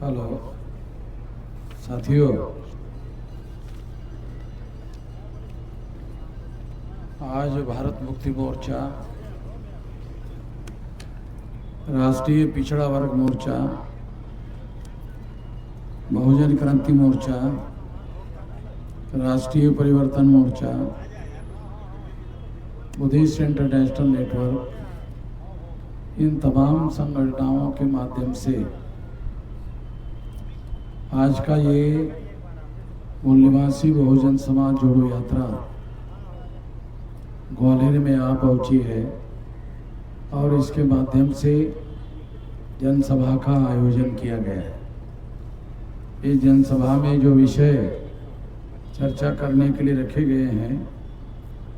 Hello साथियों, आज भारत मुक्ति मोर्चा, राष्ट्रीय पिछड़ा वर्ग मोर्चा, बहुजन क्रांति मोर्चा, राष्ट्रीय परिवर्तन मोर्चा, बुद्धिस्ट इंटरनेशनल नेटवर्क, इन तमाम संगठनों के माध्यम से आज का ये मूल निवासी बहुजन समाज जोड़ो यात्रा ग्वालियर में आ पहुंची है और इसके माध्यम से जनसभा का आयोजन किया गया है। इस जनसभा में जो विषय चर्चा करने के लिए रखे गए हैं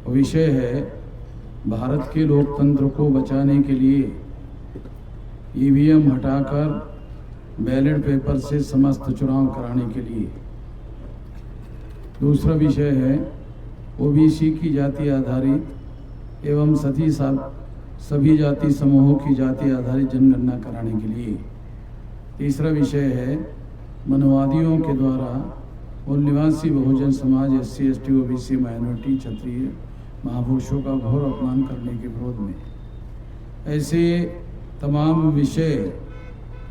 वो विषय है भारत के लोकतंत्र को बचाने के लिए ईवीएम हटाकर बैलेट पेपर से समस्त चुनाव कराने के लिए। दूसरा विषय है ओबीसी की जाति आधारित एवं सभी जाति समूहों की जाति आधारित जनगणना कराने के लिए। तीसरा विषय है मनवादियों के द्वारा मूल निवासी Bahujan Samaj, SC, ST, OBC, minority, क्षत्रिय महापुरुषों का घोर अपमान करने के विरोध में। ऐसे तमाम विषय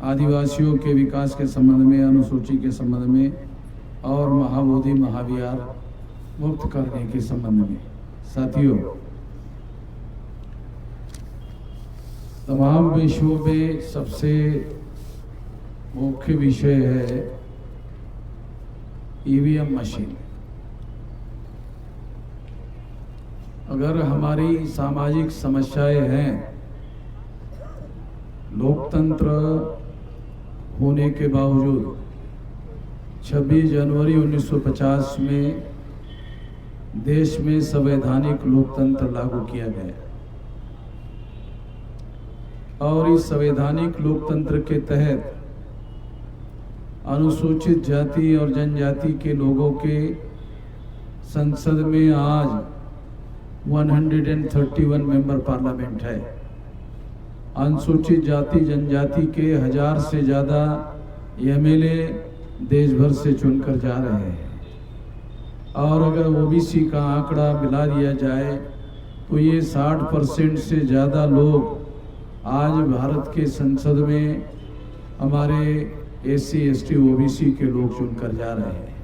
आदिवासियों के विकास के संबंध में, अनुसूची के संबंध में और महाबोधि महाविहार मुक्त करने के संबंध में। साथियों, तमाम विषयों में सबसे मुख्य विषय है ईवीएम मशीन। अगर हमारी सामाजिक समस्याएं हैं, लोकतंत्र होने के बावजूद 26 जनवरी 1950 में देश में संवैधानिक लोकतंत्र लागू किया गया और इस संवैधानिक लोकतंत्र के तहत अनुसूचित जाति और जनजाति के लोगों के संसद में आज 131 मेंबर पार्लियामेंट है। अनुसूचित जाति जनजाति के 1000 से ज़्यादा MLA देश भर से चुनकर जा रहे हैं और अगर OBC का आंकड़ा मिला दिया जाए तो ये 60% से ज़्यादा लोग आज भारत के संसद में हमारे SC, ST, OBC के लोग चुनकर जा रहे हैं।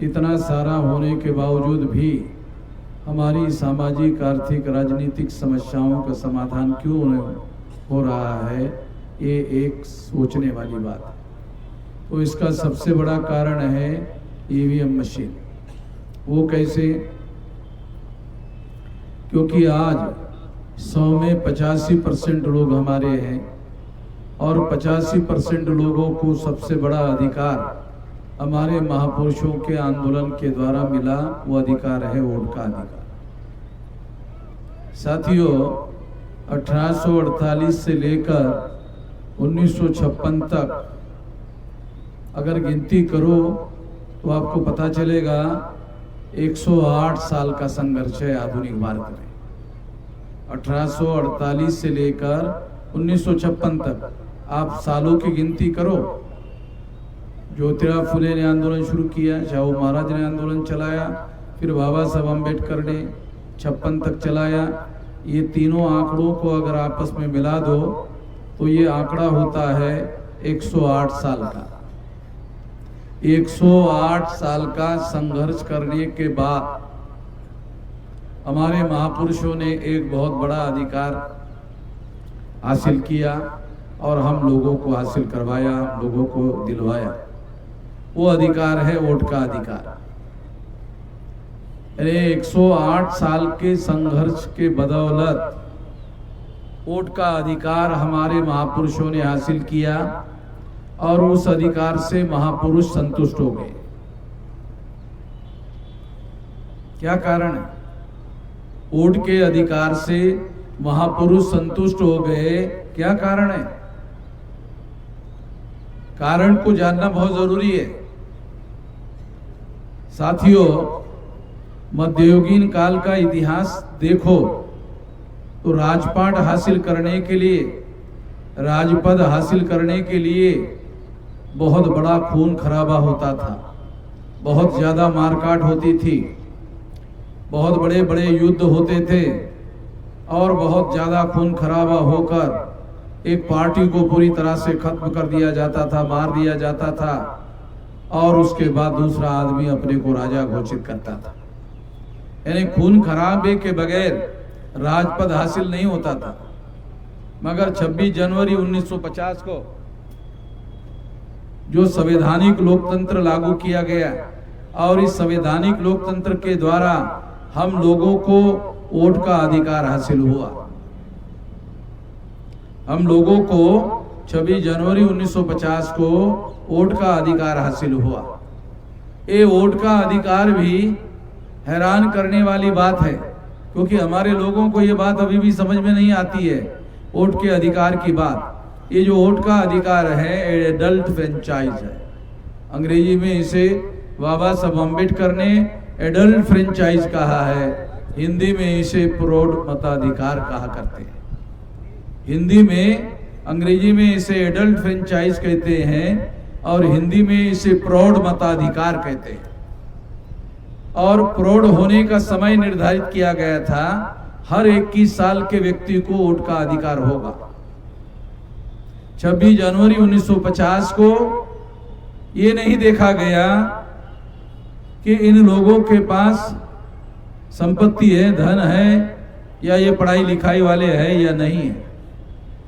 इतना सारा होने के बावजूद भी हमारी सामाजिक, आर्थिक, राजनीतिक समस्याओं का समाधान क्यों हो रहा है, ये एक सोचने वाली बात है। तो इसका सबसे बड़ा कारण है ईवीएम मशीन। वो कैसे? क्योंकि आज 100 में 85% लोग हमारे हैं और 85% लोगों को सबसे बड़ा अधिकार हमारे महापुरुषों के आंदोलन के द्वारा मिला। वो अधिकार है वोट का अधिकार। साथियों, 1848 से लेकर 1956 तक अगर गिनती करो तो आपको पता चलेगा 108 साल का संघर्ष है आधुनिक भारत में। 1848 से लेकर 1956 तक आप सालों की गिनती करो। ज्योतिराव फुले ने आंदोलन शुरू किया, शाहू महाराज ने आंदोलन चलाया, फिर बाबा साहब अम्बेडकर ने 56 तक चलाया। ये तीनों आंकड़ों को अगर आपस में मिला दो तो ये आंकड़ा होता है 108 साल का। 108 साल का संघर्ष करने के बाद हमारे महापुरुषों ने एक बहुत बड़ा अधिकार हासिल किया और हम लोगों को हासिल करवाया, हम लोगों को दिलवाया। वो अधिकार है वोट का अधिकार। 108 साल के संघर्ष के बदौलत वोट का अधिकार हमारे महापुरुषों ने हासिल किया और उस अधिकार से महापुरुष संतुष्ट हो गए। क्या कारण है? वोट के अधिकार से महापुरुष संतुष्ट हो गए। क्या कारण है? कारण को जानना बहुत जरूरी है। साथियों, मध्ययुगीन काल का इतिहास देखो तो राजपाट हासिल करने के लिए, राजपद हासिल करने के लिए बहुत बड़ा खून खराबा होता था, बहुत ज़्यादा मारकाट होती थी, बहुत बड़े बड़े युद्ध होते थे और बहुत ज़्यादा खून खराबा होकर एक पार्टी को पूरी तरह से खत्म कर दिया जाता था, मार दिया जाता था और उसके बाद दूसरा आदमी अपने को राजा घोषित करता था। यानी खून खराबे के बगैर राजपद हासिल नहीं होता था। मगर 26 जनवरी 1950 को जो संवैधानिक लोकतंत्र लागू किया गया और इस संवैधानिक लोकतंत्र के द्वारा हम लोगों को वोट का अधिकार हासिल हुआ। हम लोगों को 26 जनवरी 1950 को वोट का अधिकार हासिल हुआ। ये वोट का अधिकार भी हैरान करने वाली बात है, क्योंकि हमारे लोगों को ये बात अभी भी समझ में नहीं आती है वोट के अधिकार की बात। ये जो वोट का अधिकार है एडल्ट फ्रेंचाइज है। अंग्रेजी में इसे बाबा साहब अम्बेडकर ने एडल्ट फ्रेंचाइज कहा है, हिंदी में इसे प्रौढ़ मताधिकार कहा करते हैं। हिंदी में, अंग्रेजी में इसे एडल्ट फ्रेंचाइज कहते हैं और हिंदी में इसे प्रौढ़ मताधिकार कहते हैं। और प्रौढ़ होने का समय निर्धारित किया गया था, हर 21 साल के व्यक्ति को वोट का अधिकार होगा। 26 जनवरी 1950 को ये नहीं देखा गया कि इन लोगों के पास संपत्ति है, धन है, या ये पढ़ाई लिखाई वाले हैं या नहीं है।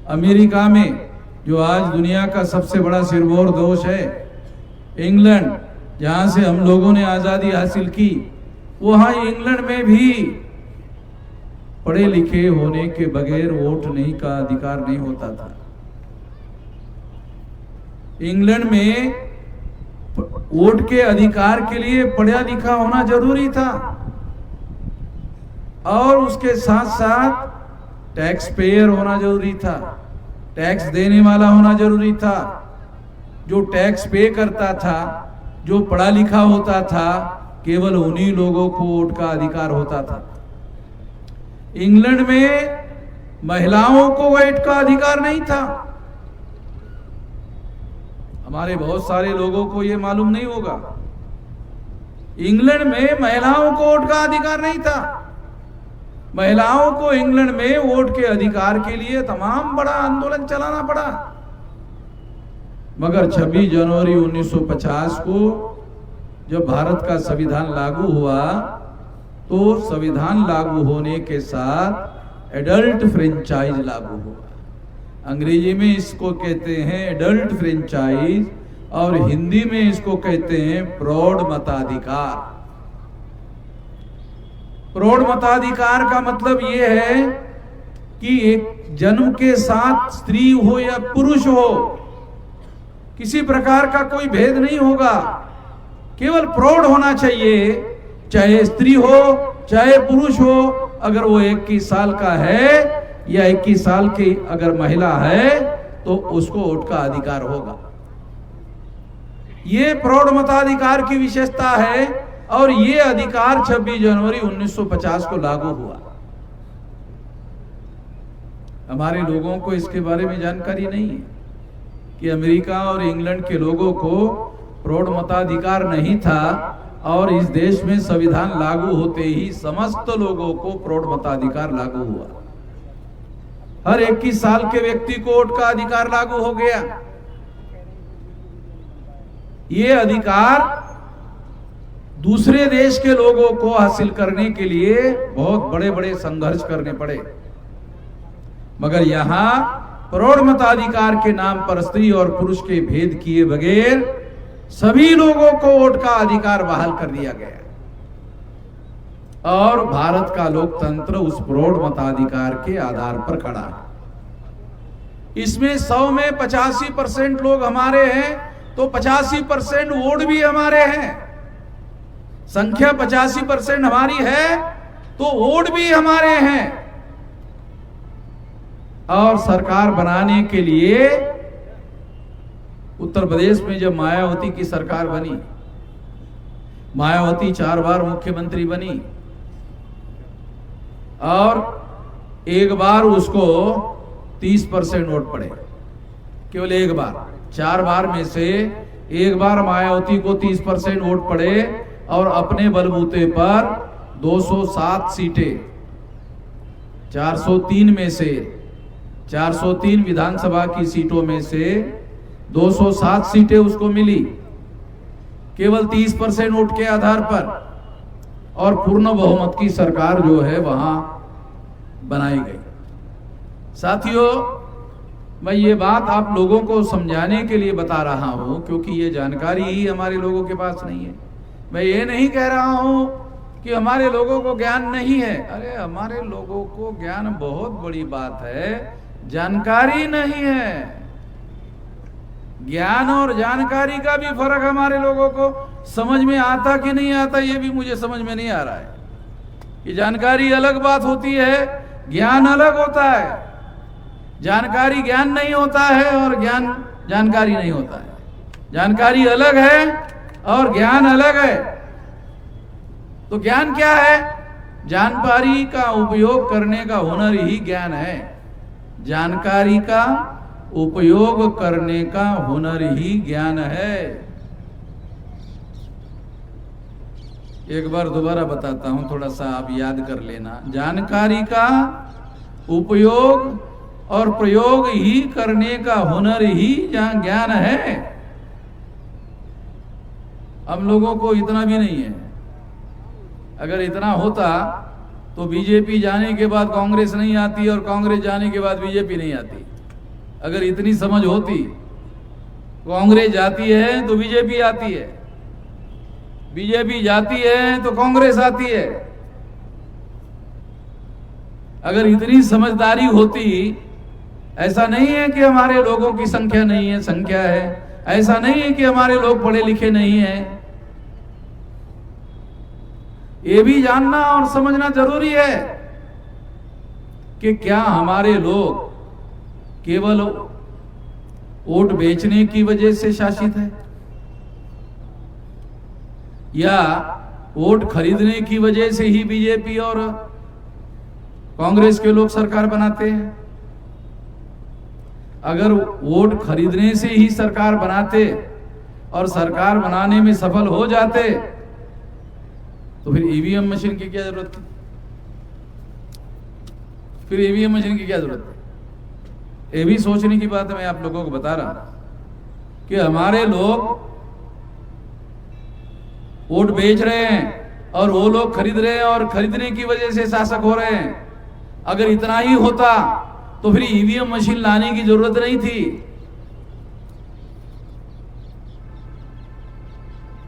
अमेरिका में जो आज दुनिया का सबसे बड़ा सिरमौर देश है, इंग्लैंड, जहां से हम लोगों ने आजादी हासिल की, वहां इंग्लैंड में भी पढ़े लिखे होने के बगैर वोट नहीं का अधिकार नहीं होता था। इंग्लैंड में वोट के अधिकार के लिए पढ़ा लिखा होना जरूरी था और उसके साथ साथ टैक्स पेयर होना जरूरी था, टैक्स देने वाला होना जरूरी था। जो टैक्स पे करता था, जो पढ़ा लिखा होता था, केवल उन्हीं लोगों को वोट का अधिकार होता था। इंग्लैंड में महिलाओं को वोट का अधिकार नहीं था। हमारे बहुत सारे लोगों को यह मालूम नहीं होगा, इंग्लैंड में महिलाओं को वोट का अधिकार नहीं था। महिलाओं को इंग्लैंड में वोट के अधिकार के लिए तमाम बड़ा आंदोलन चलाना पड़ा। मगर 26 जनवरी 1950 को जब भारत का संविधान लागू हुआ, तो संविधान लागू होने के साथ एडल्ट फ्रेंचाइज लागू हुआ। अंग्रेजी में इसको कहते हैं एडल्ट फ्रेंचाइज और हिंदी में इसको कहते हैं प्रौढ़ मताधिकार। प्रौढ़ मताधिकार का मतलब यह है कि एक जन्म के साथ स्त्री हो या पुरुष हो, किसी प्रकार का कोई भेद नहीं होगा, केवल प्रौढ़ होना चाहिए। चाहे स्त्री हो चाहे पुरुष हो, अगर वो 21 साल का है या 21 साल की अगर महिला है तो उसको वोट का अधिकार होगा। ये प्रौढ़ मताधिकार की विशेषता है और ये अधिकार 26 जनवरी 1950 को लागू हुआ। हमारे लोगों को इसके बारे में जानकारी नहीं है कि अमेरिका और इंग्लैंड के लोगों को प्रौढ़ मताधिकार नहीं था और इस देश में संविधान लागू होते ही समस्त लोगों को प्रौढ़ मताधिकार लागू हुआ। हर 21 साल के व्यक्ति को वोट का अधिकार लागू हो गया। ये अधिकार दूसरे देश के लोगों को हासिल करने के लिए बहुत बड़े बड़े संघर्ष करने पड़े, मगर यहां प्रौढ़ मताधिकार के नाम पर स्त्री और पुरुष के भेद किए बगैर सभी लोगों को वोट का अधिकार बहाल कर दिया गया और भारत का लोकतंत्र उस प्रौढ़ मताधिकार के आधार पर खड़ा है। इसमें 100 में 85% लोग हमारे हैं तो 85% वोट भी हमारे हैं। संख्या 85% हमारी है तो वोट भी हमारे हैं। और सरकार बनाने के लिए उत्तर प्रदेश में जब मायावती की सरकार बनी, मायावती 4 बार मुख्यमंत्री बनी और एक बार उसको 30% वोट पड़े, केवल एक बार। 4 बार में से एक बार मायावती को 30% वोट पड़े और अपने बलबूते पर 207 सीटें 403 में से 403 विधानसभा की सीटों में से 207 सीटें उसको मिली केवल 30% वोट के आधार पर, और पूर्ण बहुमत की सरकार जो है वहां बनाई गई। साथियों, मैं ये बात आप लोगों को समझाने के लिए बता रहा हूं क्योंकि ये जानकारी ही हमारे लोगों के पास नहीं है। मैं ये नहीं कह रहा हूं कि हमारे लोगों को ज्ञान नहीं है। अरे हमारे लोगों को ज्ञान बहुत बड़ी बात है, जानकारी नहीं है। ज्ञान और जानकारी का भी फर्क हमारे लोगों को समझ में आता कि नहीं आता, ये भी मुझे समझ में नहीं आ रहा है। कि जानकारी अलग बात होती है, ज्ञान अलग होता है। जानकारी ज्ञान नहीं होता है और ज्ञान जानकारी नहीं होता है। जानकारी अलग है और ज्ञान अलग है। तो ज्ञान क्या है? जानकारी का उपयोग करने का हुनर ही ज्ञान है। जानकारी का उपयोग करने का हुनर ही ज्ञान है। एक बार दोबारा बताता हूं, थोड़ा सा आप याद कर लेना। जानकारी का उपयोग और प्रयोग ही करने का हुनर ही ज्ञान है। हम लोगों को इतना भी नहीं है। अगर इतना होता तो बीजेपी जाने के बाद कांग्रेस नहीं आती और कांग्रेस जाने के बाद बीजेपी नहीं आती। अगर इतनी समझ होती, कांग्रेस जाती है तो बीजेपी आती है, बीजेपी जाती है तो कांग्रेस आती है। अगर इतनी समझदारी होती, ऐसा नहीं है कि हमारे लोगों की संख्या नहीं है, संख्या है। ऐसा नहीं है कि हमारे लोग पढ़े लिखे नहीं हैं। ये भी जानना और समझना जरूरी है कि क्या हमारे लोग केवल वोट बेचने की वजह से शासित है या वोट खरीदने की वजह से ही बीजेपी और कांग्रेस के लोग सरकार बनाते हैं। अगर वोट खरीदने से ही सरकार बनाते और सरकार बनाने में सफल हो जाते तो फिर ईवीएम मशीन की क्या जरूरत थी? फिर ईवीएम मशीन की क्या जरूरत है? ये भी सोचने की बात है। मैं आप लोगों को बता रहा हूं कि हमारे लोग वोट बेच रहे हैं और वो लोग खरीद रहे हैं और खरीदने की वजह से शासक हो रहे हैं। अगर इतना ही होता तो फिर ईवीएम मशीन लाने की जरूरत नहीं थी,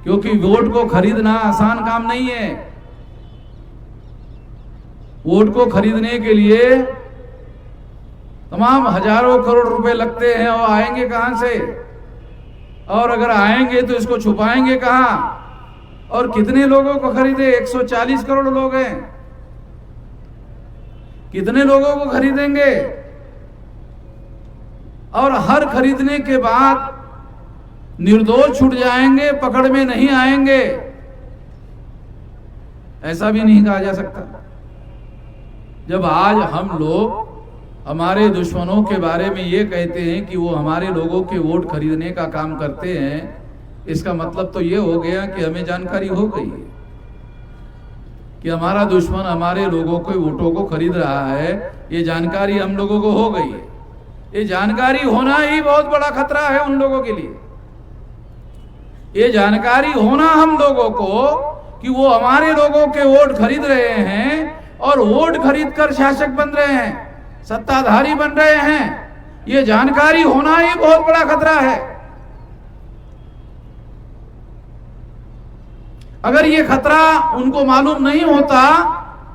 क्योंकि वोट को खरीदना आसान काम नहीं है। वोट को खरीदने के लिए तमाम हजारों करोड़ रुपए लगते हैं और आएंगे कहां से? और अगर आएंगे तो इसको छुपाएंगे कहां? और कितने लोगों को खरीदे? 140 करोड़ लोग हैं। कितने लोगों को खरीदेंगे? और हर खरीदने के बाद निर्दोष छूट जाएंगे, पकड़ में नहीं आएंगे, ऐसा भी नहीं कहा जा सकता। जब आज हम लोग हमारे दुश्मनों के बारे में ये कहते हैं कि वो हमारे लोगों के वोट खरीदने का काम करते हैं, इसका मतलब तो ये हो गया कि हमें जानकारी हो गई है कि हमारा दुश्मन हमारे लोगों के वोटों को खरीद रहा है। ये जानकारी हम लोगों को हो गई है। ये जानकारी होना ही बहुत बड़ा खतरा है उन लोगों के लिए। ये जानकारी होना हम लोगों को कि वो हमारे लोगों के वोट खरीद रहे हैं और वोट खरीद कर शासक बन रहे हैं, सत्ताधारी बन रहे हैं, ये जानकारी होना ही बहुत बड़ा खतरा है। अगर ये खतरा उनको मालूम नहीं होता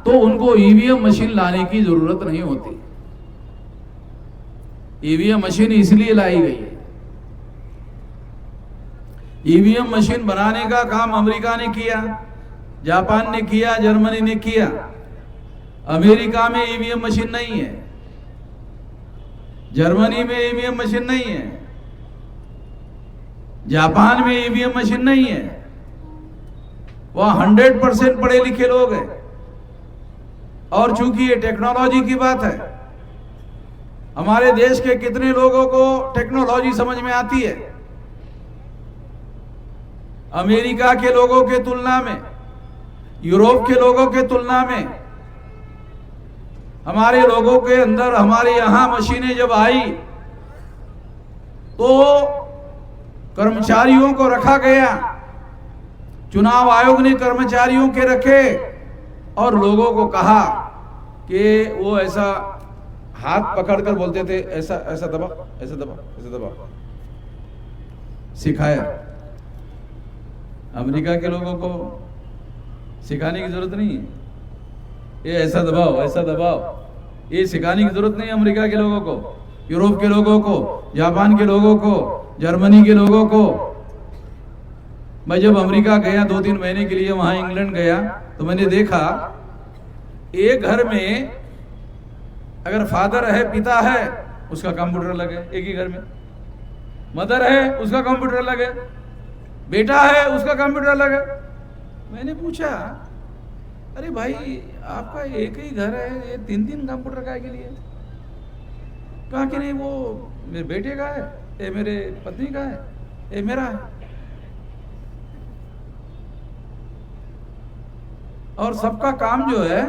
तो उनको ईवीएम मशीन लाने की जरूरत नहीं होती। ईवीएम मशीन इसलिए लाई गई है। ईवीएम मशीन बनाने का काम अमेरिका ने किया, जापान ने किया, जर्मनी ने किया। अमेरिका में ईवीएम मशीन नहीं है, जर्मनी में ईवीएम मशीन नहीं है, जापान में ईवीएम मशीन नहीं है। वह 100% पढ़े लिखे लोग हैं। और चूंकि ये टेक्नोलॉजी की बात है, हमारे देश के कितने लोगों को टेक्नोलॉजी समझ में आती है? अमेरिका के लोगों के तुलना में, यूरोप के लोगों के तुलना में हमारे लोगों के अंदर, हमारे यहां मशीनें जब आई तो कर्मचारियों को रखा गया, चुनाव आयोग ने कर्मचारियों के रखे और लोगों को कहा कि वो ऐसा हाथ पकड़कर बोलते थे, ऐसा ऐसा दबा, ऐसा दबा, ऐसा दबा, सिखाया। अमेरिका के लोगों को सिखाने की जरूरत नहीं है, ये ऐसा दबाओ, ऐसा दबाओ, ये सिखाने की जरूरत नहीं है अमेरिका के लोगों को, यूरोप के लोगों को, जापान के लोगों को, जर्मनी के लोगों को। मैं जब अमेरिका गया 2-3 महीने के लिए, वहां इंग्लैंड गया, तो मैंने देखा एक घर में अगर फादर है, पिता है, उसका कंप्यूटर लगे, एक ही घर में मदर है, उसका कंप्यूटर लगे, बेटा है, उसका कंप्यूटर लगे। मैंने पूछा, अरे भाई आपका एक ही घर है, ये 3-3 कंप्यूटर का के लिए? कहा कि नहीं, वो मेरे बेटे का है, ये मेरे पत्नी का है, ये मेरा है। और सबका काम जो है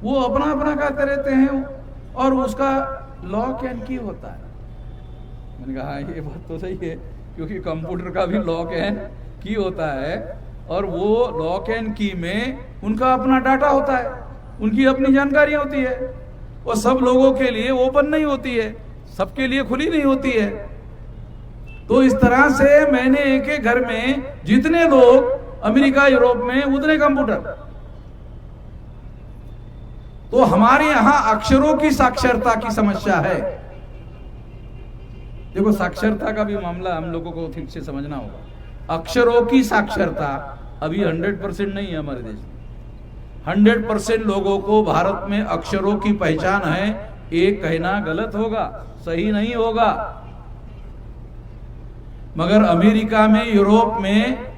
वो अपना अपना करते रहते हैं और उसका लॉक एंड की होता है। मैंने कहा ये बात तो सही है, क्योंकि कंप्यूटर का भी लॉक एंड की होता है और वो लॉक एंड की में उनका अपना डाटा होता है, उनकी अपनी जानकारी होती है। वो सब लोगों के लिए ओपन नहीं होती है, सबके लिए खुली नहीं होती है। तो इस तरह से मैंने एक एक घर में जितने लोग अमेरिका, यूरोप में उतने कंप्यूटर। तो हमारे यहां अक्षरों की साक्षरता की समस्या है। देखो, साक्षरता का भी मामला हम लोगों को ठीक से समझना होगा। अक्षरों की साक्षरता अभी 100% नहीं है हमारे देश में। 100% लोगों को भारत में अक्षरों की पहचान है, ये कहना गलत होगा, सही नहीं होगा। मगर अमेरिका में, यूरोप में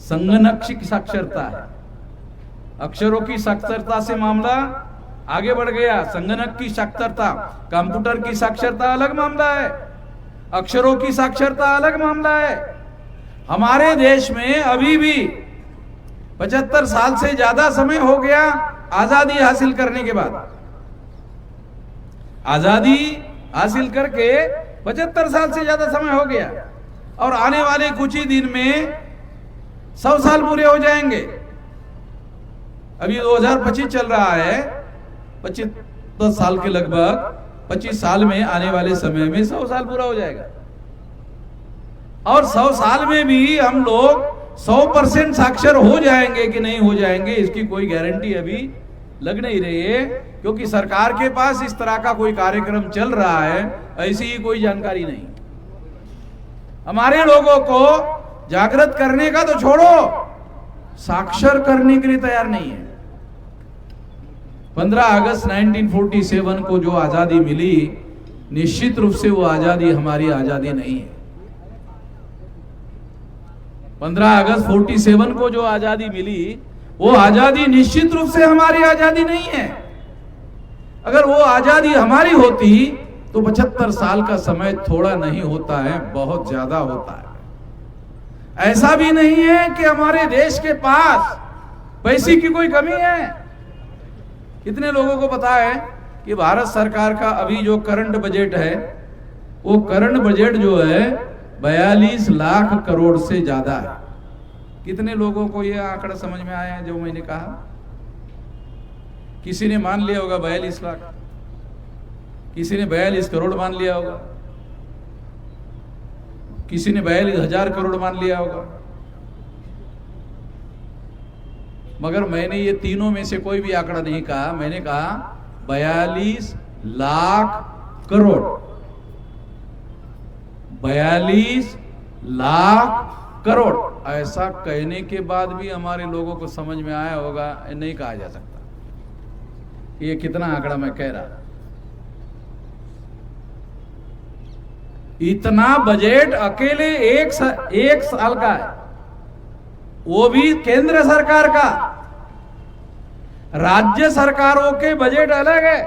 संगणक की साक्षरता है। अक्षरों की साक्षरता से मामला आगे बढ़ गया। संगणक की साक्षरता, कंप्यूटर की साक्षरता अलग मामला है, अक्षरों की साक्षरता अलग मामला है। हमारे देश में अभी भी 75 साल से ज्यादा समय हो गया आजादी हासिल करने के बाद। आजादी हासिल करके 75 साल से ज्यादा समय हो गया और आने वाले कुछ ही दिन में 100 साल पूरे हो जाएंगे। अभी 2025 चल रहा है, 25 साल के लगभग 25 साल में, आने वाले समय में 100 साल पूरा हो जाएगा। और 100 साल में भी हम लोग 100% साक्षर हो जाएंगे कि नहीं हो जाएंगे, इसकी कोई गारंटी अभी लग नहीं रही है, क्योंकि सरकार के पास इस तरह का कोई कार्यक्रम चल रहा है, ऐसी ही कोई जानकारी नहीं। हमारे लोगों को जागृत करने का तो छोड़ो, साक्षर करने के लिए तैयार नहीं है। 15 अगस्त 1947 को जो आजादी मिली, निश्चित रूप से वो आजादी हमारी आजादी नहीं है। 15 अगस्त 47 को जो आजादी मिली, वो आजादी निश्चित रूप से हमारी आजादी नहीं है। अगर वो आजादी हमारी होती तो 75 साल का समय थोड़ा नहीं होता है, बहुत ज्यादा होता है। ऐसा भी नहीं है कि हमारे देश के पास पैसे की कोई कमी है। कितने लोगों को पता है कि भारत सरकार का अभी जो करंट बजट है, वो करंट बजट जो है 42 लाख करोड़ से ज्यादा है। कितने लोगों को ये आंकड़ा समझ में आया है जो मैंने कहा? किसी ने मान लिया होगा 42 लाख, किसी ने 42 करोड़ मान लिया होगा, किसी ने 42,000 करोड़ मान लिया होगा। मगर मैंने ये तीनों में से कोई भी आंकड़ा नहीं कहा, मैंने कहा 42 लाख करोड़। 42 लाख करोड़। ऐसा कहने के बाद भी हमारे लोगों को समझ में आया होगा, नहीं कहा जा सकता ये कितना आंकड़ा मैं कह रहा। इतना बजट अकेले एक साल का है, वो भी केंद्र सरकार का। राज्य सरकारों के बजट अलग है।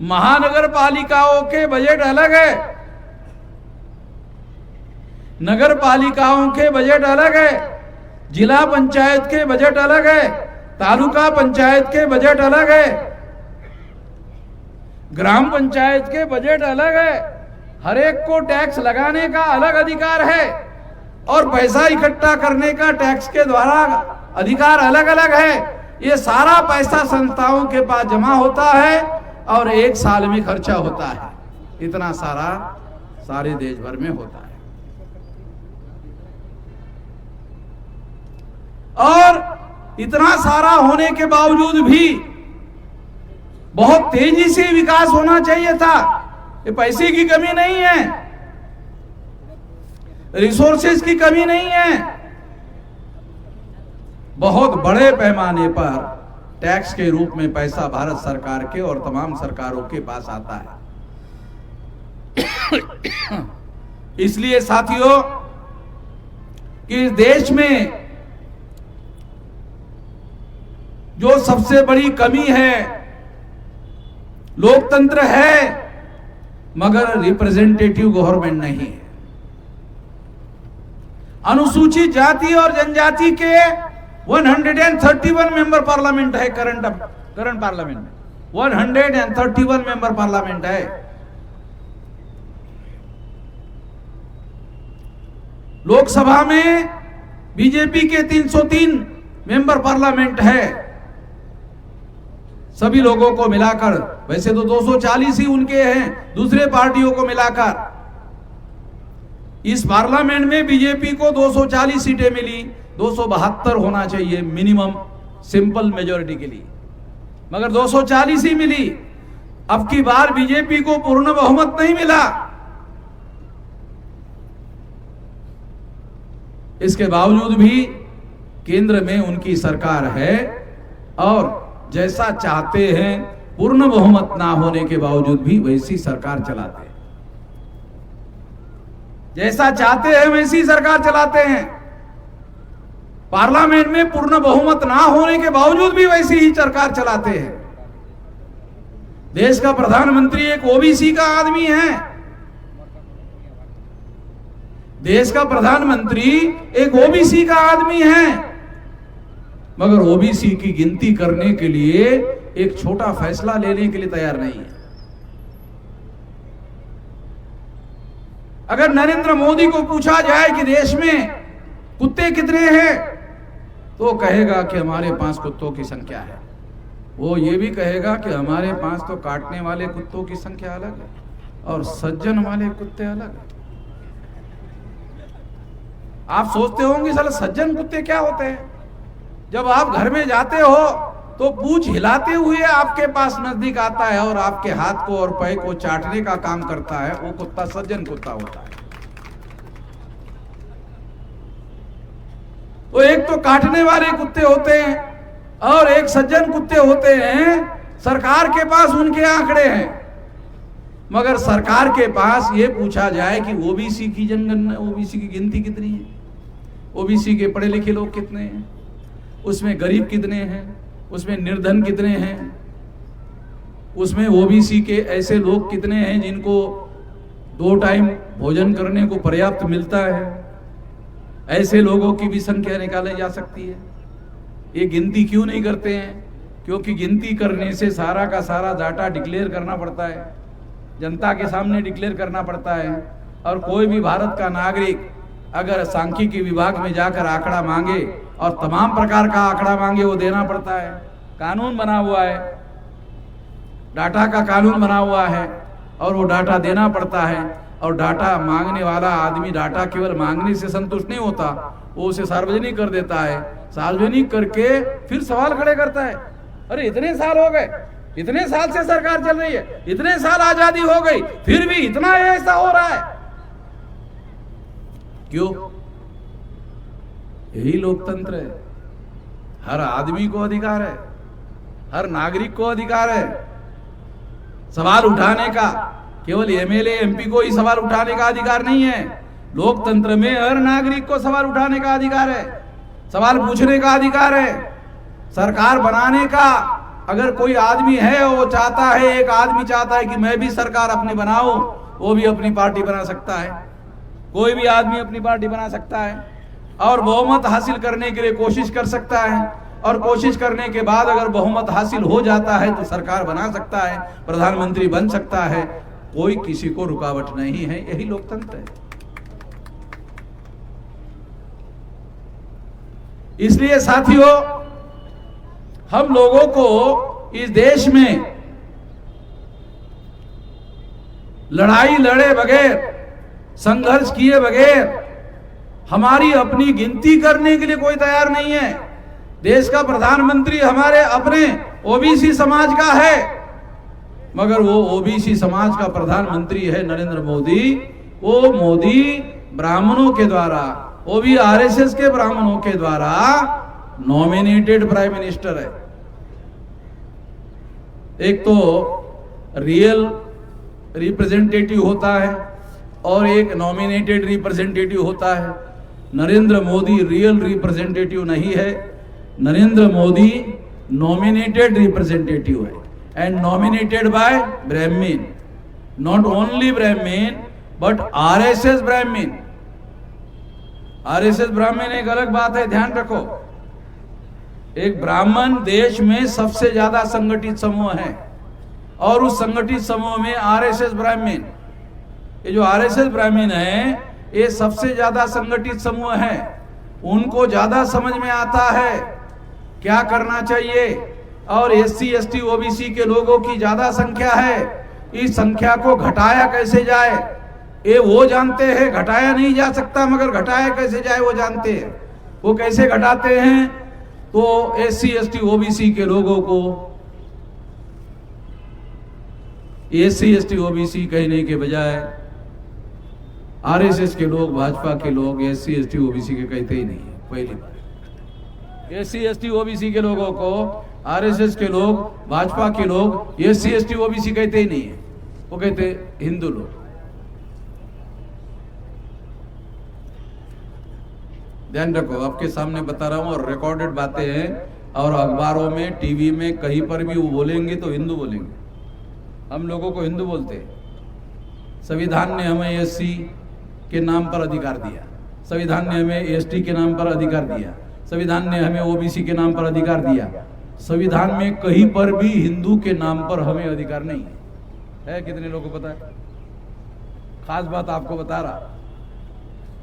महानगर पालिकाओं के बजट अलग है, नगर पालिकाओं के बजट अलग है, जिला पंचायत के बजट अलग है, तालुका पंचायत के बजट अलग है, ग्राम पंचायत के बजट अलग है। हर एक को टैक्स लगाने का अलग अधिकार है और पैसा इकट्ठा करने का टैक्स के द्वारा अधिकार अलग अलग है। ये सारा पैसा संस्थाओं के पास जमा होता है और एक साल में खर्चा होता है। इतना सारा सारे देश भर में होता है। और इतना सारा होने के बावजूद भी बहुत तेजी से विकास होना चाहिए था। ये पैसे की कमी नहीं है, रिसोर्सेज की कमी नहीं है। बहुत बड़े पैमाने पर टैक्स के रूप में पैसा भारत सरकार के और तमाम सरकारों के पास आता है। इसलिए साथियों कि इस देश में जो सबसे बड़ी कमी है, लोकतंत्र है मगर रिप्रेजेंटेटिव गवर्नमेंट नहीं है। अनुसूचित जाति और जनजाति के 131 मेंबर पार्लियामेंट है करंट पार्लियामेंट में 131 मेंबर पार्लियामेंट है। लोकसभा में बीजेपी के 303 मेंबर पार्लियामेंट है। सभी लोगों को मिलाकर, वैसे तो 240 ही उनके हैं दूसरे पार्टियों को मिलाकर। इस पार्लियामेंट में बीजेपी को 240 सीटें मिली, 272 होना चाहिए मिनिमम सिंपल मेजॉरिटी के लिए, मगर 240 ही मिली। अब की बार बीजेपी को पूर्ण बहुमत नहीं मिला। इसके बावजूद भी केंद्र में उनकी सरकार है और जैसा चाहते हैं पूर्ण बहुमत ना होने के बावजूद भी वैसी सरकार चलाते हैं। जैसा चाहते हैं वैसी सरकार चलाते हैं। पार्लियामेंट में पूर्ण बहुमत ना होने के बावजूद भी वैसी ही सरकार चलाते हैं। देश का प्रधानमंत्री एक ओबीसी का आदमी है। देश का प्रधानमंत्री एक ओबीसी का आदमी है, मगर ओबीसी की गिनती करने के लिए एक छोटा फैसला लेने के लिए तैयार नहीं है। अगर नरेंद्र मोदी को पूछा जाए कि देश में कुत्ते कितने हैं, तो कहेगा कि हमारे पास कुत्तों की संख्या है। वो ये भी कहेगा कि हमारे पास तो काटने वाले कुत्तों की संख्या अलग है और सज्जन वाले कुत्ते अलग है। आप सोचते होंगे साला सज्जन कुत्ते क्या होते हैं। जब आप घर में जाते हो तो पूंछ हिलाते हुए आपके पास नजदीक आता है और आपके हाथ को और पैर को चाटने का काम करता है, वो कुत्ता सज्जन कुत्ता होता है। तो एक तो काटने वाले कुत्ते होते हैं और एक सज्जन कुत्ते होते हैं। सरकार के पास उनके आंकड़े हैं, मगर सरकार के पास ये पूछा जाए कि ओबीसी की जनगणना, ओबीसी की गिनती कितनी है, ओबीसी के पढ़े लिखे लोग कितने हैं, उसमें गरीब कितने हैं, उसमें निर्धन कितने हैं, उसमें ओबीसी के ऐसे लोग कितने हैं जिनको 2 टाइम भोजन करने को पर्याप्त मिलता है, ऐसे लोगों की भी संख्या निकाली जा सकती है। ये गिनती क्यों नहीं करते हैं? क्योंकि गिनती करने से सारा का सारा डाटा डिक्लेयर करना पड़ता है, जनता के सामने डिक्लेयर करना पड़ता है। और कोई भी भारत का नागरिक अगर सांख्यिकी विभाग में जाकर आंकड़ा मांगे और तमाम प्रकार का आंकड़ा मांगे, वो देना पड़ता है। कानून बना हुआ है, डाटा का कानून बना हुआ है और वो डाटा देना पड़ता है। और डाटा मांगने वाला आदमी डाटा केवल मांगने से संतुष्ट नहीं होता, वो उसे सार्वजनिक कर देता है। सार्वजनिक करके फिर सवाल खड़े करता है, अरे इतने साल हो गए, इतने साल से सरकार चल रही है, इतने साल आजादी हो गई, फिर भी इतना ऐसा हो रहा है क्यों? यही लोकतंत्र है। हर आदमी को अधिकार है, हर नागरिक को अधिकार है सवाल उठाने का। केवल एमएलए एमपी को ही सवाल उठाने का अधिकार नहीं है। लोकतंत्र में हर नागरिक को सवाल उठाने का अधिकार है, सवाल पूछने का अधिकार है, सरकार बनाने का अगर कोई आदमी है वो चाहता है, एक आदमी चाहता है कि मैं भी सरकार अपनी बनाऊं, वो भी अपनी पार्टी बना सकता है। कोई भी आदमी अपनी पार्टी बना सकता है और बहुमत हासिल करने के लिए कोशिश कर सकता है, और कोशिश करने के बाद अगर बहुमत हासिल हो जाता है तो सरकार बना सकता है, प्रधानमंत्री बन सकता है। कोई किसी को रुकावट नहीं है। यही लोकतंत्र है। इसलिए साथियों, हम लोगों को इस देश में लड़ाई लड़े बगैर, संघर्ष किए बगैर, हमारी अपनी गिनती करने के लिए कोई तैयार नहीं है। देश का प्रधानमंत्री हमारे अपने ओबीसी समाज का है, मगर वो ओबीसी समाज का प्रधानमंत्री है नरेंद्र मोदी। वो मोदी ब्राह्मणों के द्वारा, वो भी आरएसएस के ब्राह्मणों के द्वारा नॉमिनेटेड प्राइम मिनिस्टर है। एक तो रियल रिप्रेजेंटेटिव होता है और एक नॉमिनेटेड रिप्रेजेंटेटिव होता है। नरेंद्र मोदी रियल रिप्रेजेंटेटिव नहीं है, नरेंद्र मोदी नॉमिनेटेड रिप्रेजेंटेटिव है, एंड नॉमिनेटेड बाय ब्राह्मण, नॉट ओनली ब्राह्मण बट आरएसएस ब्राह्मण। आरएसएस ब्राह्मण एक अलग बात है, ध्यान रखो। एक ब्राह्मण देश में सबसे ज्यादा संगठित समूह है और उस संगठित समूह में आरएसएस ब्राह्मण, ये जो आरएसएस ब्राह्मण है ये सबसे ज्यादा संगठित समूह है। उनको ज्यादा समझ में आता है क्या करना चाहिए, और एससी एसटी ओबीसी के लोगों की ज्यादा संख्या है, इस संख्या को घटाया कैसे जाए ये वो जानते हैं। घटाया नहीं जा सकता, मगर घटाया कैसे जाए वो जानते हैं। वो कैसे घटाते हैं, तो एससी एसटी ओबीसी के लोगों को एससी एसटी ओबीसी कहने के बजाय आरएसएस के लोग, भाजपा के लोग एससी एसटी ओबीसी के कहते ही नहीं है। पहली बात, एससी एसटी ओबीसी के लोगों को आरएसएस के लोग, भाजपा के लोग एससी एसटी ओबीसी कहते ही नहीं है, वो कहते हिंदू लोग। ध्यान रखो, आपके सामने बता रहा हूं और रिकॉर्डेड बातें हैं, और अखबारों में, टीवी में, कहीं पर भी वो बोलेंगे तो हिंदू बोलेंगे। हम लोगों को हिंदू बोलते हैं। संविधान ने हमें एससी के नाम पर अधिकार दिया, संविधान ने हमें एसटी के नाम पर अधिकार दिया, संविधान ने हमें ओबीसी के नाम पर अधिकार दिया। संविधान में कहीं पर भी हिंदू के नाम पर हमें अधिकार नहीं है। कितने लोगों को पता है? खास बात आपको बता रहा,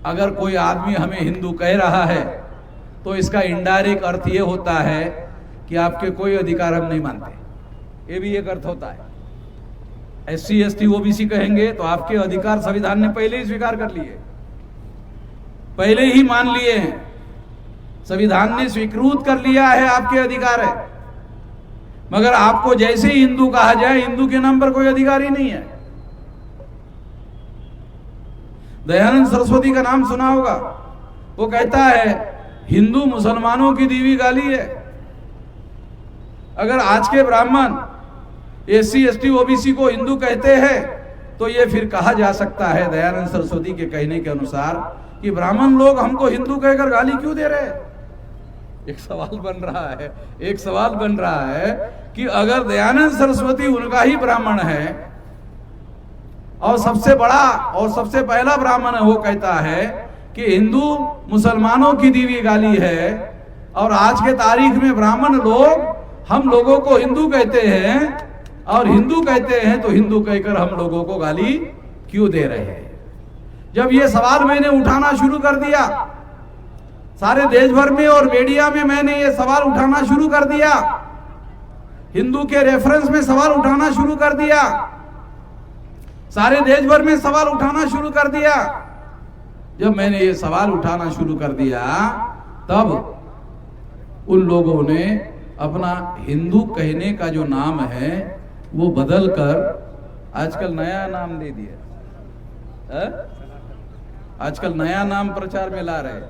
अगर कोई आदमी हमें हिंदू कह रहा है तो इसका इनडायरेक्ट अर्थ ये होता है कि आपके कोई अधिकार हम नहीं मानते। ये भी एक अर्थ होता है। एससी एसटी ओबीसी कहेंगे तो आपके अधिकार संविधान ने पहले ही स्वीकार कर लिए, पहले ही मान लिए हैं। संविधान ने स्वीकृत कर लिया है आपके अधिकार है, मगर आपको जैसे ही हिंदू कहा जाए, हिंदू के नाम पर कोई अधिकार ही नहीं है। दयानंद सरस्वती का नाम सुना होगा, वो कहता है हिंदू मुसलमानों की दी हुई गाली है। अगर आज के ब्राह्मण एससी एसटी ओबीसी को हिंदू कहते हैं तो ये फिर कहा जा सकता है दयानंद सरस्वती के कहने के अनुसार कि ब्राह्मण लोग हमको हिंदू कहकर गाली क्यों दे रहे हैं। एक सवाल बन रहा है कि अगर दयानंद सरस्वती उनका ही ब्राह्मण है और सबसे बड़ा और सबसे पहला ब्राह्मण है, वो कहता है कि हिंदू मुसलमानों की दी हुई गाली है, और आज के तारीख में ब्राह्मण लोग हम लोगों को हिंदू कहते हैं, और हिंदू कहते हैं तो हिंदू कहकर हम लोगों को गाली क्यों दे रहे हैं। जब ये सवाल मैंने उठाना शुरू कर दिया, सारे देश भर में और मीडिया में मैंने ये सवाल उठाना शुरू कर दिया, हिंदू के रेफरेंस में सवाल उठाना शुरू कर दिया, सारे देश भर में सवाल उठाना शुरू कर दिया। जब मैंने ये सवाल उठाना शुरू कर दिया, तब उन लोगों ने अपना हिंदू कहने का जो नाम है वो बदलकर आजकल नया नाम दे दिया। आजकल नया नाम प्रचार में ला रहे।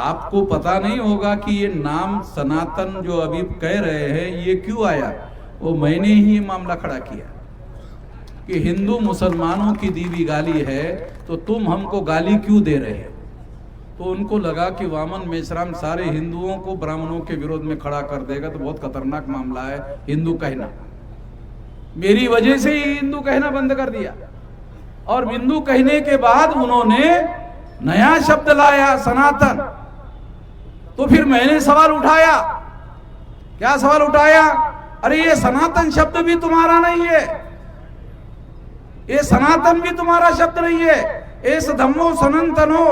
आपको पता नहीं होगा कि ये नाम सनातन जो अभी कह रहे हैं ये क्यों आया। वो मैंने ही मामला खड़ा किया कि हिंदू मुसलमानों की दी हुई गाली है, तो तुम हमको गाली क्यों दे रहे हो। तो उनको लगा कि वामन मेश्राम सारे हिंदुओं को ब्राह्मणों के विरोध में खड़ा कर देगा, तो बहुत खतरनाक मामला है हिंदू कहना। मेरी वजह से ही हिंदू कहना बंद कर दिया। और हिंदू कहने के बाद उन्होंने नया शब्द लाया, सनातन। तो फिर मैंने सवाल उठाया। क्या सवाल उठाया? अरे ये सनातन शब्द भी तुम्हारा नहीं है, ये सनातन भी तुम्हारा शब्द नहीं है। एस धम्मो सनातनो,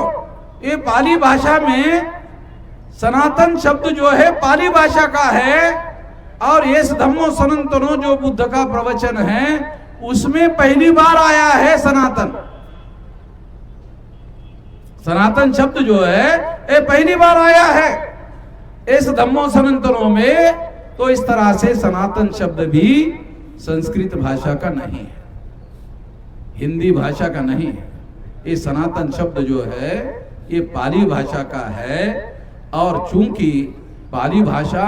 ये पाली भाषा में सनातन शब्द जो है पाली भाषा का है, और एस धम्मो सनातनो जो बुद्ध का प्रवचन है उसमें पहली बार आया है सनातन। सनातन शब्द जो है ये पहली बार आया है इस धम्मो सनातनों में। तो इस तरह से सनातन शब्द भी संस्कृत भाषा का नहीं है, हिंदी भाषा का नहीं है। ये सनातन शब्द जो है ये पाली भाषा का है। और चूंकि पाली भाषा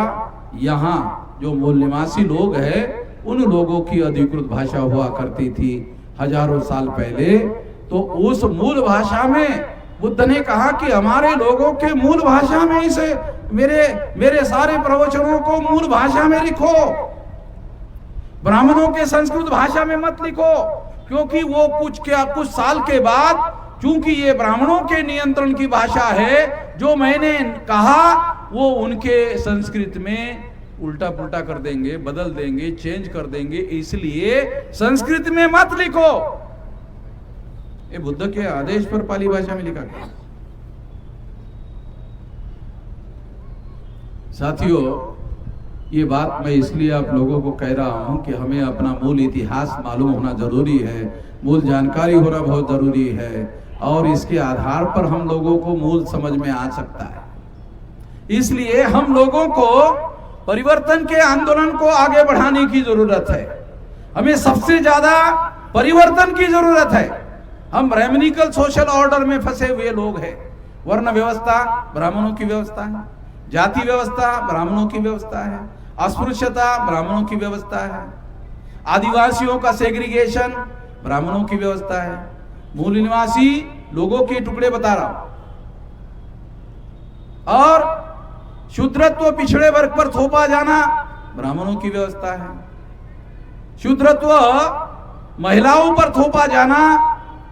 यहाँ जो मूल निवासी लोग हैं उन लोगों की अधिकृत भाषा हुआ करती थी हजारों साल पहले, तो उस मूल भाषा में बुद्ध ने कहा कि हमारे लोगों के मूल भाषा में इसे मेरे सारे प्रवचनों को मूल भाषा में लिखो, ब्राह्मणों के संस्कृत भाषा में मत लिखो। क्योंकि वो कुछ साल के बाद, चूंकि ये ब्राह्मणों के नियंत्रण की भाषा है, जो मैंने कहा वो उनके संस्कृत में उल्टा पुल्टा कर देंगे, बदल देंगे, चेंज कर देंगे, इसलिए संस्कृत में मत लिखो। ये बुद्ध के आदेश पर पाली भाषा में लिखा गया। साथियों, ये बात मैं इसलिए आप लोगों को कह रहा हूं कि हमें अपना मूल इतिहास मालूम होना जरूरी है, मूल जानकारी होना बहुत जरूरी है, और इसके आधार पर हम लोगों को मूल समझ में आ सकता है। इसलिए हम लोगों को परिवर्तन के आंदोलन को आगे बढ़ाने की जरूरत है। हमें सबसे ज्यादा परिवर्तन की जरूरत है। हम ब्राह्मणिकल सोशल ऑर्डर में फंसे हुए लोग हैं। वर्ण व्यवस्था ब्राह्मणों की व्यवस्था है, जाति व्यवस्था ब्राह्मणों की व्यवस्था है, अस्पृश्यता ब्राह्मणों की व्यवस्था है, आदिवासियों का सेग्रीगेशन ब्राह्मणों की व्यवस्था है, मूल निवासी लोगों के टुकड़े बता रहा हूं, और शूद्रत्व पिछड़े वर्ग पर थोपा जाना ब्राह्मणों की व्यवस्था है, शूद्रत्व महिलाओं पर थोपा जाना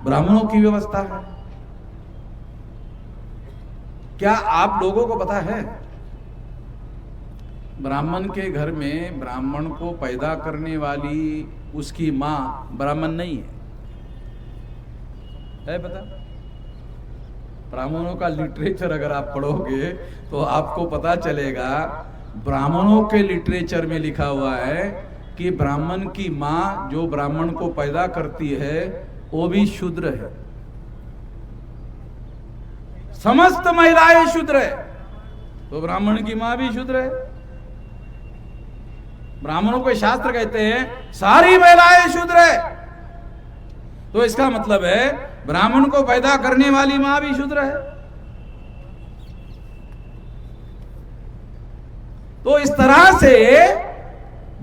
ब्राह्मणों की व्यवस्था है। क्या आप लोगों को पता है ब्राह्मण के घर में ब्राह्मण को पैदा करने वाली उसकी मां ब्राह्मण नहीं है पता? ब्राह्मणों का लिटरेचर अगर आप पढ़ोगे तो आपको पता चलेगा, ब्राह्मणों के लिटरेचर में लिखा हुआ है कि ब्राह्मण की मां जो ब्राह्मण को पैदा करती है वो भी शूद्र है। समस्त महिलाएं शूद्र है, तो ब्राह्मण की मां भी शूद्र है। ब्राह्मणों के शास्त्र कहते हैं सारी महिलाएं शूद्र है, तो इसका मतलब है ब्राह्मण को पैदा करने वाली मां भी शूद्र है। तो इस तरह से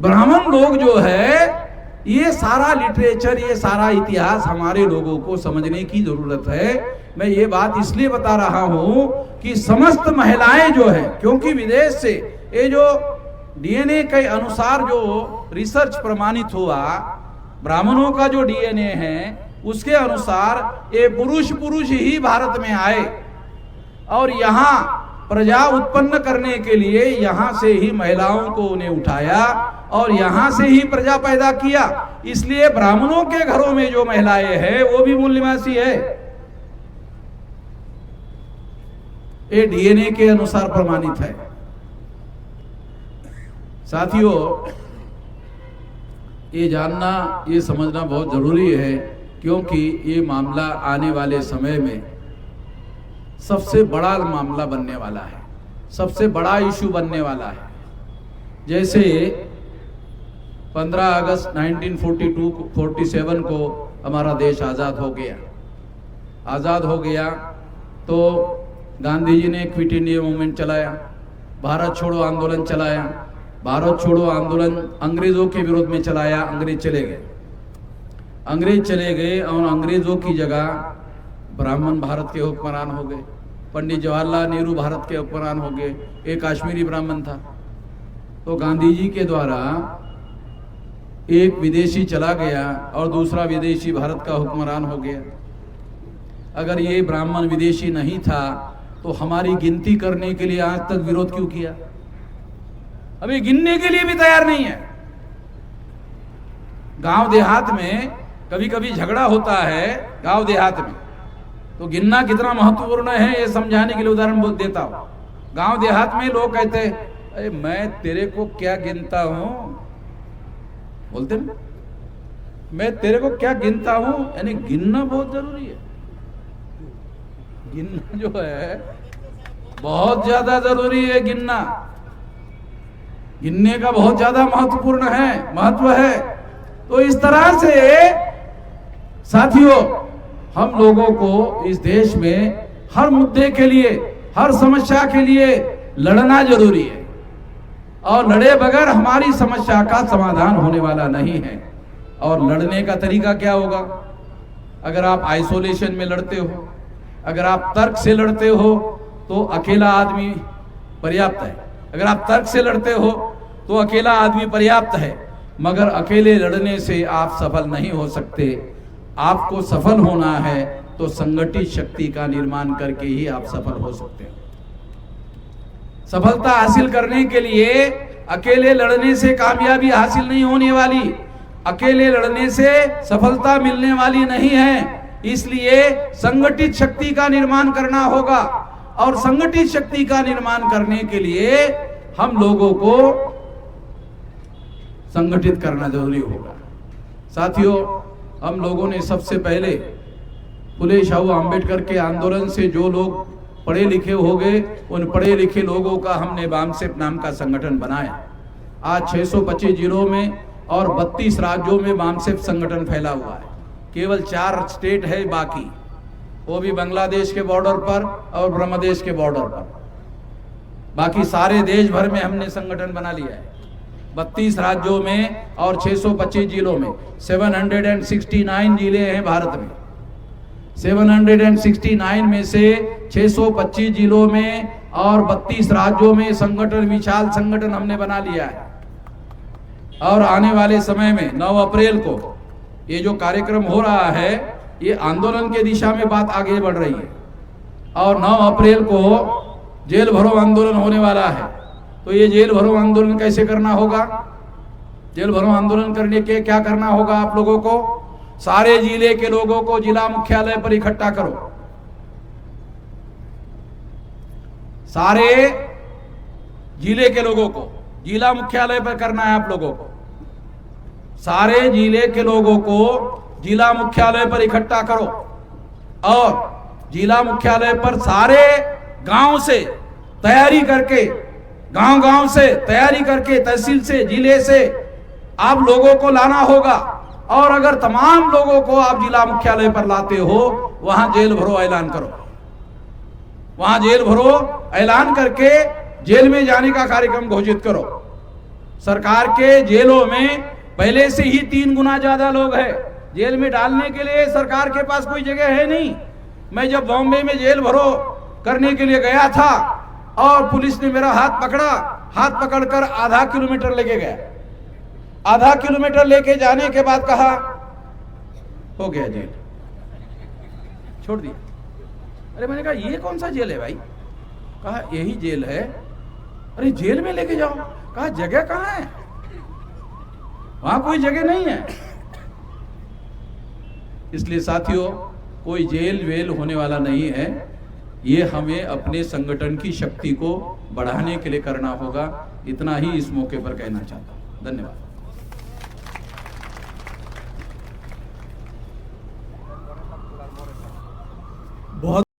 ब्राह्मण लोग जो है, ये सारा लिटरेचर, ये सारा इतिहास हमारे लोगों को समझने की जरूरत है। मैं ये बात इसलिए बता रहा हूं कि समस्त महिलाएं जो है, क्योंकि विदेश से ये जो डीएनए के अनुसार जो रिसर्च प्रमाणित हुआ, ब्राह्मणों का जो डीएनए है उसके अनुसार ये पुरुष ही भारत में आए, और यहाँ प्रजा उत्पन्न करने के लिए यहाँ से ही महिलाओं को उन्हें उठाया और यहाँ से ही प्रजा पैदा किया। इसलिए ब्राह्मणों के घरों में जो महिलाएं हैं वो भी मूल निवासी है। ये डीएनए के अनुसार प्रमाणित है। साथियों, ये जानना, ये समझना बहुत जरूरी है, क्योंकि ये मामला आने वाले समय में सबसे बड़ा मामला बनने वाला है, सबसे बड़ा इशू बनने वाला है। जैसे 15 अगस्त 1947 को हमारा देश आज़ाद हो गया। आज़ाद हो गया तो गांधी जी ने क्विट इंडिया मूवमेंट चलाया, भारत छोड़ो आंदोलन चलाया। भारत छोड़ो आंदोलन अंग्रेजों के विरोध में चलाया। अंग्रेज चले गए और अंग्रेजों की जगह ब्राह्मण भारत के हुक्मरान हो गए। पंडित जवाहरलाल नेहरू भारत के हुक्मरान हो गए, एक काश्मीरी ब्राह्मण था। तो गांधी जी के द्वारा एक विदेशी चला गया और दूसरा विदेशी भारत का हुक्मरान हो गया। अगर ये ब्राह्मण विदेशी नहीं था तो हमारी गिनती करने के लिए आज तक विरोध क्यों किया? अभी गिनने के लिए भी तैयार नहीं है। गांव देहात में कभी कभी झगड़ा होता है गांव देहात में, तो गिनना कितना महत्वपूर्ण है ये समझाने के लिए उदाहरण बोल देता हूं। गांव देहात में लोग कहते हैं, अरे मैं तेरे को क्या गिनता हूं, बोलते ना, मैं तेरे को क्या गिनता हूं। यानी गिनना बहुत जरूरी है। गिनना जो है बहुत ज्यादा जरूरी है। गिनना, गिनने का बहुत ज्यादा महत्वपूर्ण है, महत्व है। तो इस तरह से साथियों, हम लोगों को इस देश में हर मुद्दे के लिए, हर समस्या के लिए लड़ना जरूरी है, और लड़े बगैर हमारी समस्या का समाधान होने वाला नहीं है। और लड़ने का तरीका क्या होगा? अगर आप आइसोलेशन में लड़ते हो, अगर आप तर्क से लड़ते हो तो अकेला आदमी पर्याप्त है। अगर आप तर्क से लड़ते हो तो अकेला आदमी पर्याप्त है, मगर अकेले लड़ने से आप सफल नहीं हो सकते। आपको सफल होना है तो संगठित शक्ति का निर्माण करके ही आप सफल हो सकते हैं। सफलता हासिल करने के लिए अकेले लड़ने से कामयाबी हासिल नहीं होने वाली, अकेले लड़ने से सफलता मिलने वाली नहीं है। इसलिए संगठित शक्ति का निर्माण करना होगा, और संगठित शक्ति का निर्माण करने के लिए हम लोगों को संगठित करना जरूरी होगा। साथियों, हम लोगों ने सबसे पहले फुले शाहू आंबेडकर के आंदोलन से जो लोग पढ़े लिखे हो गए, उन पढ़े लिखे लोगों का हमने बामसेप नाम का संगठन बनाया। आज 625 जिलों में और 32 राज्यों में बामसेप संगठन फैला हुआ है। केवल 4 स्टेट है बाकी, वो भी बांग्लादेश के बॉर्डर पर और ब्रह्मदेश के बॉर्डर पर। बाकी सारे देश भर में हमने संगठन बना लिया है। 32 राज्यों में और 625 जिलों में 769 जिले हैं भारत में। 769 में से 625 जिलों में और 32 राज्यों में संगठन, विशाल संगठन हमने बना लिया है। और आने वाले समय में 9 अप्रैल को ये जो कार्यक्रम हो रहा है, ये आंदोलन के दिशा में बात आगे बढ़ रही है। और 9 अप्रैल को जेल भरो आंदोलन होने वाला है। तो ये जेल भरो आंदोलन कैसे करना होगा? जेल भरो आंदोलन करने के क्या करना होगा? आप लोगों को, सारे जिले के लोगों को जिला मुख्यालय पर इकट्ठा करो। सारे जिले के लोगों को जिला मुख्यालय पर करना है। आप लोगों को, सारे जिले के लोगों को जिला मुख्यालय पर इकट्ठा करो, और जिला मुख्यालय पर सारे गांव से तैयारी करके, गांव से तैयारी करके, तहसील से, जिले से आप लोगों को लाना होगा। और अगर तमाम लोगों को आप जिला मुख्यालय पर लाते हो, वहां जेल भरो ऐलान करो। वहां जेल भरो ऐलान करके जेल में जाने का कार्यक्रम घोषित करो। सरकार के जेलों में पहले से ही 3 गुना ज्यादा लोग हैं। जेल में डालने के लिए सरकार के पास कोई जगह है नहीं। मैं जब बॉम्बे में जेल भरो करने के लिए गया था और पुलिस ने मेरा हाथ पकड़ा, हाथ पकड़कर आधा किलोमीटर लेके गया। आधा किलोमीटर लेके जाने के बाद कहा, हो गया जेल, छोड़ दिया। अरे मैंने कहा ये कौन सा जेल है भाई? कहा यही जेल है। अरे जेल में लेके जाओ। कहा जगह कहाँ है? वहां कोई जगह नहीं है। इसलिए साथियों, कोई जेल वेल होने वाला नहीं है। ये हमें अपने संगठन की शक्ति को बढ़ाने के लिए करना होगा। इतना ही इस मौके पर कहना चाहता हूं। धन्यवाद। बहुत